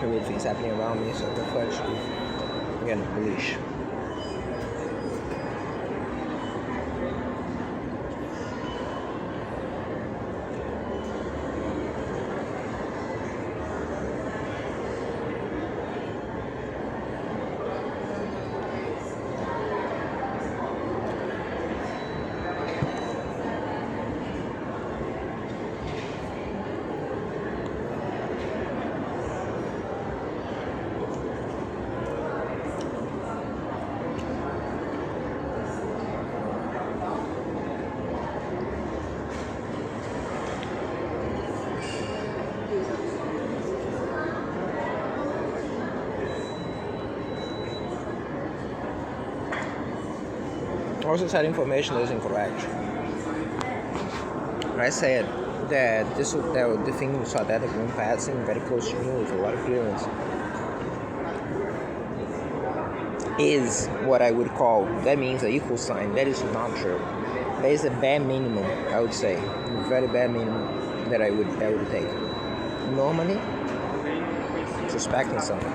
happy with things happening around me, so I prefer to, again, leash. Also said information is incorrect. I said that the thing we saw that the green passing very close to me with a lot of clearance is what I would call, that means an equal sign. That is not true. That is a bare minimum, I would say. A very bare minimum that I would take. Normally, suspecting something.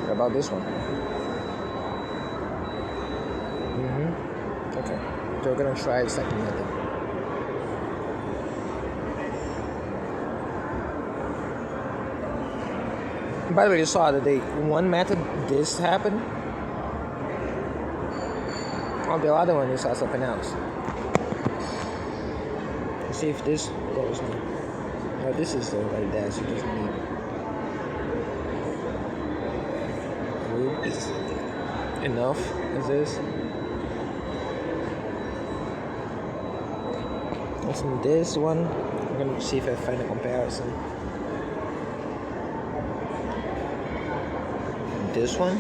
About this one. Okay. So we're gonna try the second method. By the way, you saw that one method this happened. On the other one you saw something else. Let's see if this goes now. No, this is already there, so it doesn't need. Is enough as this. Also this one, I'm gonna see if I find a comparison. This one.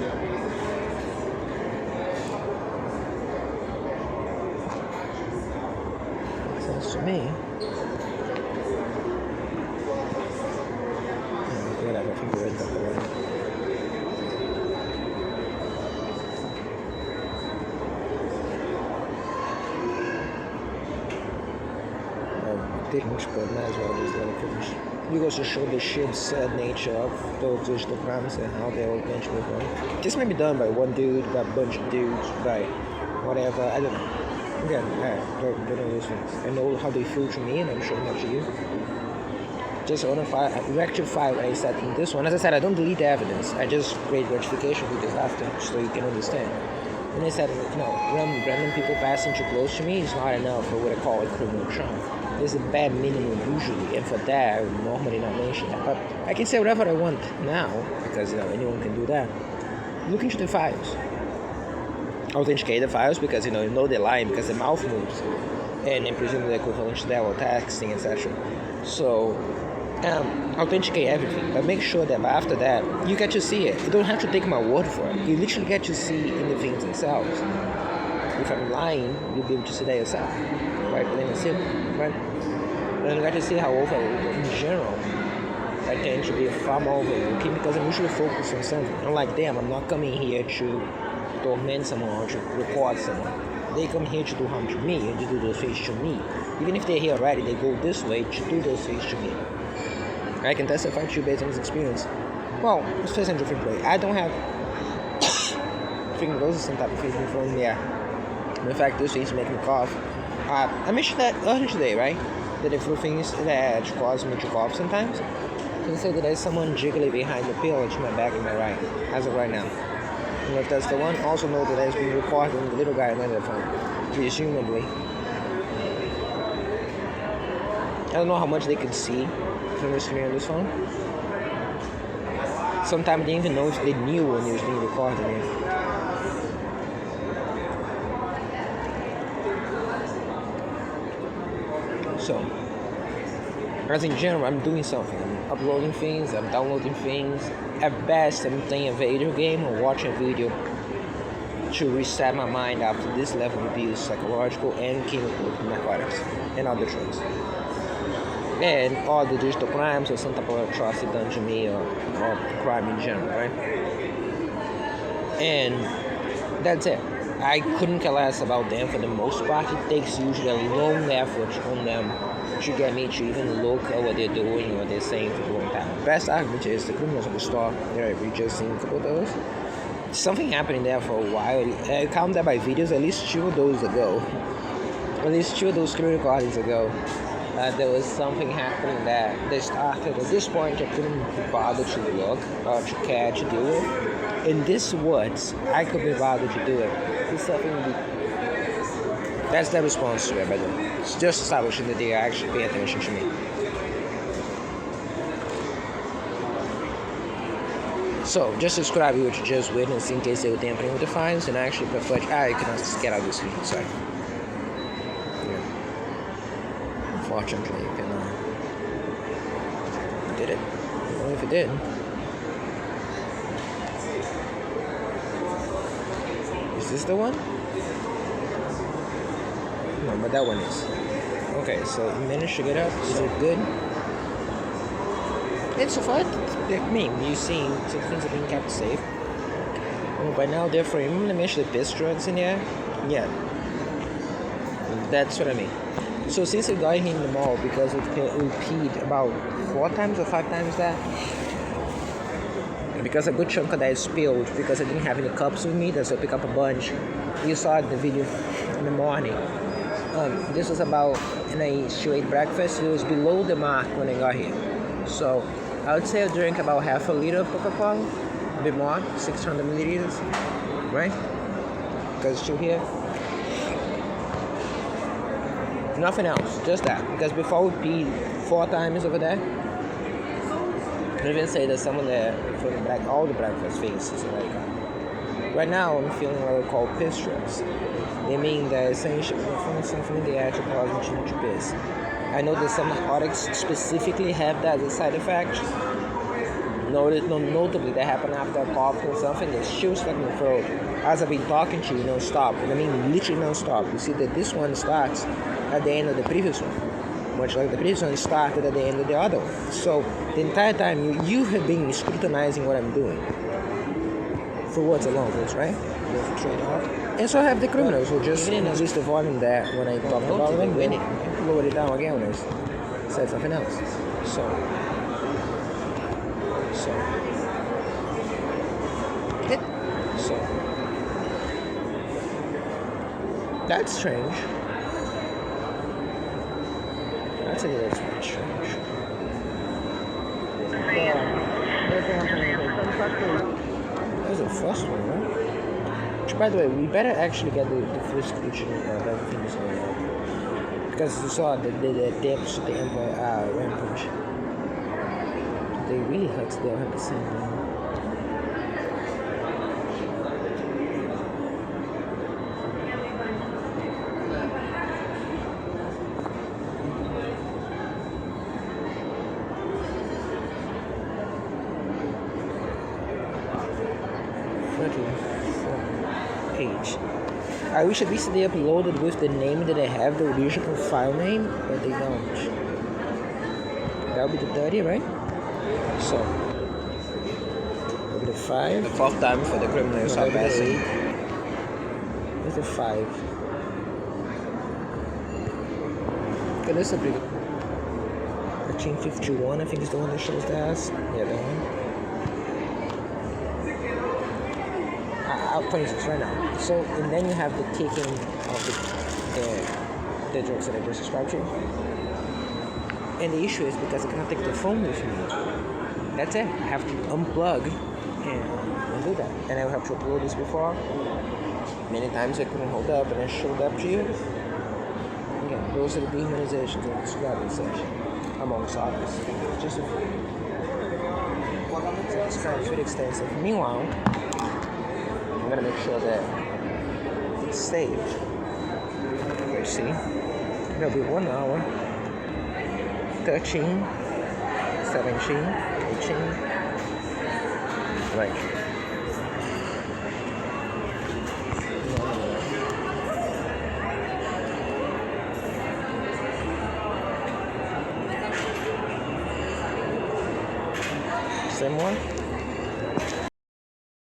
Makes sense to me. Whatever, I think we're right already. Didn't, but might as well just let it finish. You goes to show the shit sad nature of those digital crimes and how they all eventually move on. This may be done by one dude, by a bunch of dudes, by whatever, I don't know. Again, don't know those things. I know how they feel to me, and I'm showing that to you. Just rectify what I said in this one. As I said, I don't delete the evidence. I just create rectification with this after, so you can understand. And I said, random people passing too close to me is not enough for what I call a criminal charge. There's a bare minimum usually, and for that I would normally not mention that. But I can say whatever I want now, because anyone can do that. Look into the files. Authenticate the files because you know they're lying because the mouth moves, and presumably equivalent to that or texting, etc. So authenticate everything, but make sure that after that you get to see it. You don't have to take my word for it. You literally get to see in the things themselves. If I'm lying, you'll be able to see that yourself, right? Plain and simple, right? And you get to see how overlooking in general I tend to be far more overlooking because I'm usually focused on something. I'm like, damn, I'm not coming here to torment someone or to record someone. They come here to do harm to me and to do those things to me. Even if they're here already, they go this way to do those things to me. I can testify to you based on this experience. Well, let's face it in a different way. I don't have finger some type of feeling from in fact, those things make me cough. I mentioned that earlier today, right? That a few things that cause me to cough sometimes. You can say that there's someone jiggling behind the pillow to my back and my right, as of right now. And if that's the one, also know that it's been recording the little guy on the phone, presumably. I don't know how much they can see from the screen on this phone. Sometimes they didn't even know if they knew when it was being recorded. So, as in general, I'm doing something. I'm uploading things, I'm downloading things. At best, I'm playing a video game or watching a video to reset my mind after this level of abuse, psychological and chemical narcotics and other drugs. And all the digital crimes or some type of atrocity done to me or crime in general, right? And that's it. I couldn't care less about them for the most part. It takes usually a long effort on them to get me to even look at what they're doing, what they're saying for a long time. Best argument is the criminals on the store. We just seen a couple of those. Something happening there for a while. I count that by videos, at least 2 of those ago. At least 2 of those criminal recordings ago. There was something happening there. They started at this point. I couldn't be bothered to look or to care to do it. In these words, I could be bothered to do it. It's something. That's their response to it, by the way. It's just establishing that they are actually paying attention to me. So, just describe what you just witnessed in case they were tampering with the fines, and I actually prefer. You cannot get out of this video. Sorry. Yeah. Unfortunately, you cannot. Did it? Well, if it did. Is this the one? No, but that one is. Okay, so you managed to get up. Is it good? It's so far, like me, you seeing some things are being kept safe. Oh, by now, therefore, remember the mention the piss drugs in there? Yeah. That's what I mean. So since I got here in the mall because it peed about 4 times or 5 times that, because a good chunk of that is spilled because I didn't have any cups with me, so I pick up a bunch. You saw the video in the morning. This was about, and I ate breakfast. It was below the mark when I got here. So I would say I drank about half a liter of Coca-Cola, a bit more, 600 milliliters, right? Because it's still here. Nothing else, just that. Because before we peed 4 times over there, I even say that someone there for all the breakfast things is like that. Right now, I'm feeling what I call piss trips. They mean that essentially from something in the actual causes you to piss. I know that some narcotics specifically have that as a side effect. Notably, that happened after a cough or something that still stuck in the throat. As I've been talking to you non-stop, and I mean literally non-stop. You see that this one starts at the end of the previous one, much like the previous one started at the end of the other one. So the entire time you have been scrutinizing what I'm doing. For words alone, right? And so I have the criminals who just increased the volume there when I talked about them, and lowered it down again when I said something else. So that's strange. That's a little strange. That was the first one, right? Which, by the way, we better actually get the full description of everything that's going on. Because you saw the depths of the Empire Rampage. They really hurt the 100%. Page. I wish at least they uploaded with the name that I have, the original file name, but they don't. That would be the 30, right? So, over the 5. The 4th time for the criminals are passing. With the 5. Okay, this is a pretty good. 1351, I think is the one that shows the ass. Yeah, that one. 26 right now. So, and then you have the taking of the drugs that I just described to you. And the issue is because I cannot take the phone with me. That's it. I have to unplug and do that. And I will have to upload this before. Many times I couldn't hold up and I showed up to you. Again, those are the dehumanizations of the describing session, amongst others. Just a few. It's kind of pretty extensive. Meanwhile, I'm gonna make sure that it's saved. You see, it'll be 1 hour, 13, 17, 18, right. Same one.